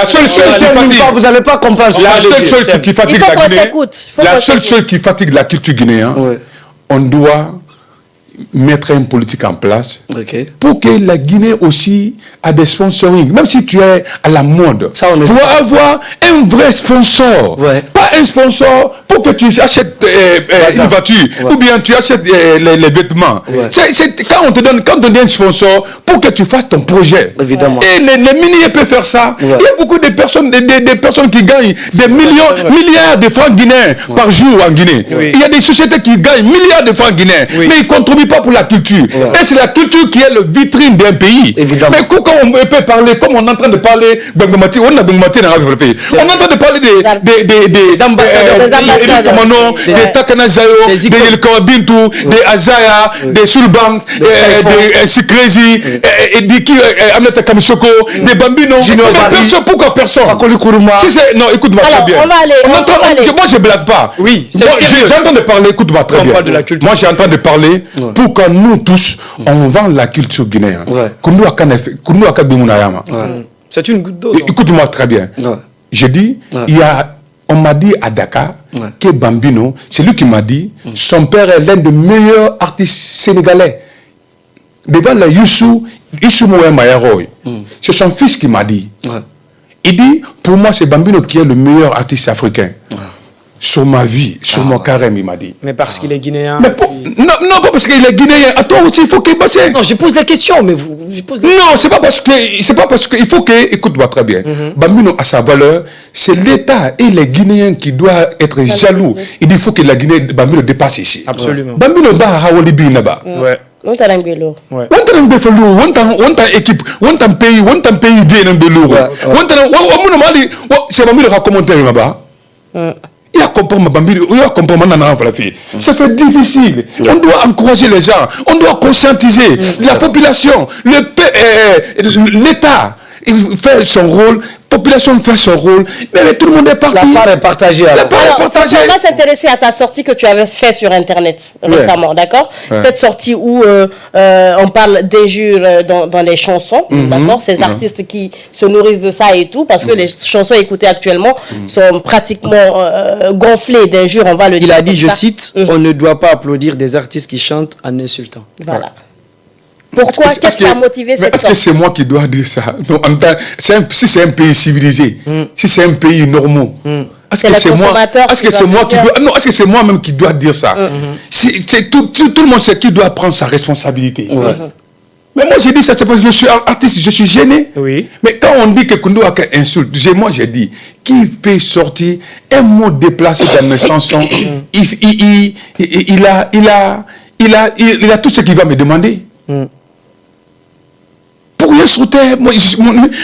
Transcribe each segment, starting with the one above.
La seule chose qui fatigue, vous n'allez pas comprendre. la seule chose qui fatigue la Guinée, la seule chose qui fatigue la culture guinéenne, on doit mettre une politique en place pour que la Guinée aussi a des sponsoring. Même si tu es à la mode, tu dois avoir un vrai sponsor. Pas un sponsor pour que tu achètes une voiture ou bien tu achètes les vêtements. Quand on te donne un sponsor pour que tu fasses ton projet. Évidemment. Et les miniers peuvent faire ça. Il y a beaucoup de personnes, des personnes qui gagnent des milliards de francs guinéens par jour en Guinée. Il y a des sociétés qui gagnent milliards de francs guinéens, mais ils ne contribuent pas pour la culture. Et c'est la culture qui est le vitrine d'un pays. Évidemment. Mais quand on peut parler, comme on est en train de parler, on est en train de parler des ambassadeurs, des Takana Zayo, des Yelkawa Bintou, des Azaya, des Sulbank, des Sikrezi, des Amnata Kamisoko, des Bambino. Pourquoi personne? Non, écoute-moi très bien. Moi, je ne blague pas. Oui, j'entends de parler, écoute-moi très bien. Moi, j'ai en train de parler pour que nous tous, on vend la culture guinéenne. C'est une goutte d'eau. Écoute-moi très bien. J'ai dit, on m'a dit à Dakar que Bambino, c'est lui qui m'a dit, son père est l'un des meilleurs artistes sénégalais. Devant le Youssou Moué Mayaroy. C'est son fils qui m'a dit. Il dit, pour moi, c'est Bambino qui est le meilleur artiste africain. Sur ma vie, sur mon carême, il m'a dit. Mais parce qu'il est guinéen. Non, pas parce qu'il est guinéen. À toi aussi, il faut qu'il passe. Non, je pose des questions, mais Non, c'est pas parce que il faut que, écoute-moi très bien. Bambino a sa valeur. C'est l'État et les Guinéens qui doivent être jaloux. Il dit, il faut que la Guinée, Bambino dépasse ici. Absolument. Bambino ba Hawali bi naba. Ouais. On t'a l'angelo. On t'a équipe, on t'a pays bien en c'est Bambino qui a commenté là-bas. Il y a comprendre Bambino, il y a comprendre Nana Falafi. Ça fait difficile. On doit encourager les gens, on doit conscientiser la population, l'État. Il fait son rôle, la population fait son rôle, mais tout le monde est parti. La part est partagée. Alors, on va s'intéresser à ta sortie que tu avais fait sur Internet récemment, d'accord? Cette sortie où on parle d'injures dans les chansons, d'accord? Ces artistes qui se nourrissent de ça et tout, parce que les chansons écoutées actuellement sont pratiquement gonflées d'injures, on va le dire. Il a dit, je cite, on ne doit pas applaudir des artistes qui chantent en insultant. Voilà. Pourquoi? Qu'est-ce qui a motivé cette sortie? Est-ce que c'est moi qui dois dire ça? Non, si c'est un pays civilisé, si c'est un pays normal, est-ce que c'est moi? Est-ce que c'est moi qui dois? Non, est-ce que c'est moi-même qui dois dire ça? Tout le monde sait qui doit prendre sa responsabilité. Mais moi j'ai dit ça, c'est parce que je suis artiste, je suis gêné. Oui. Mais quand on dit que Koundou a qu'un insulte, moi j'ai dit, qui peut sortir un mot déplacé dans mes chansons? Il a tout ce qu'il va me demander. Pour rien sauter,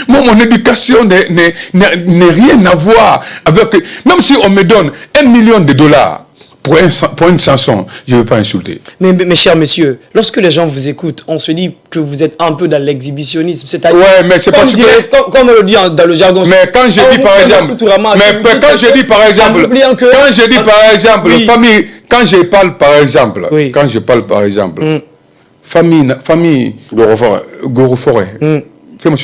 mon éducation n'a rien à voir avec... Même si on me donne $1 million pour une chanson, je ne veux pas insulter. Mais mes chers messieurs, lorsque les gens vous écoutent, on se dit que vous êtes un peu dans l'exhibitionnisme. Ouais, mais c'est parce que... Comme on le dit dans le jargon... Mais quand je dis par exemple... quand je dis par exemple... famille... Quand je parle par exemple... Famille Goro Forêt. Fais-moi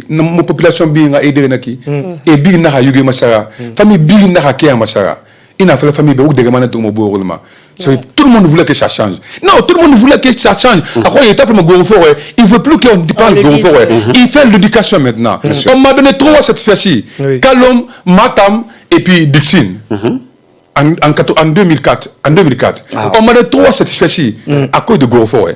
ma population bien aidé naki et bien na yuge masara. Famille bien na kia masara. Il a fait la famille beaucoup de gamana tout mon beau tout le monde voulait que ça change. Non, tout le monde voulait que ça change. Après, il est fait Goro Forêt. Il veut plus qu'on parle de Goro Forêt. Il fait l'éducation maintenant. On m'a donné 3 cette fois-ci. Kalom, Matam et puis Dixin. En 2004. On m'a donné 3 cette fois-ci à cause de Goro Forêt.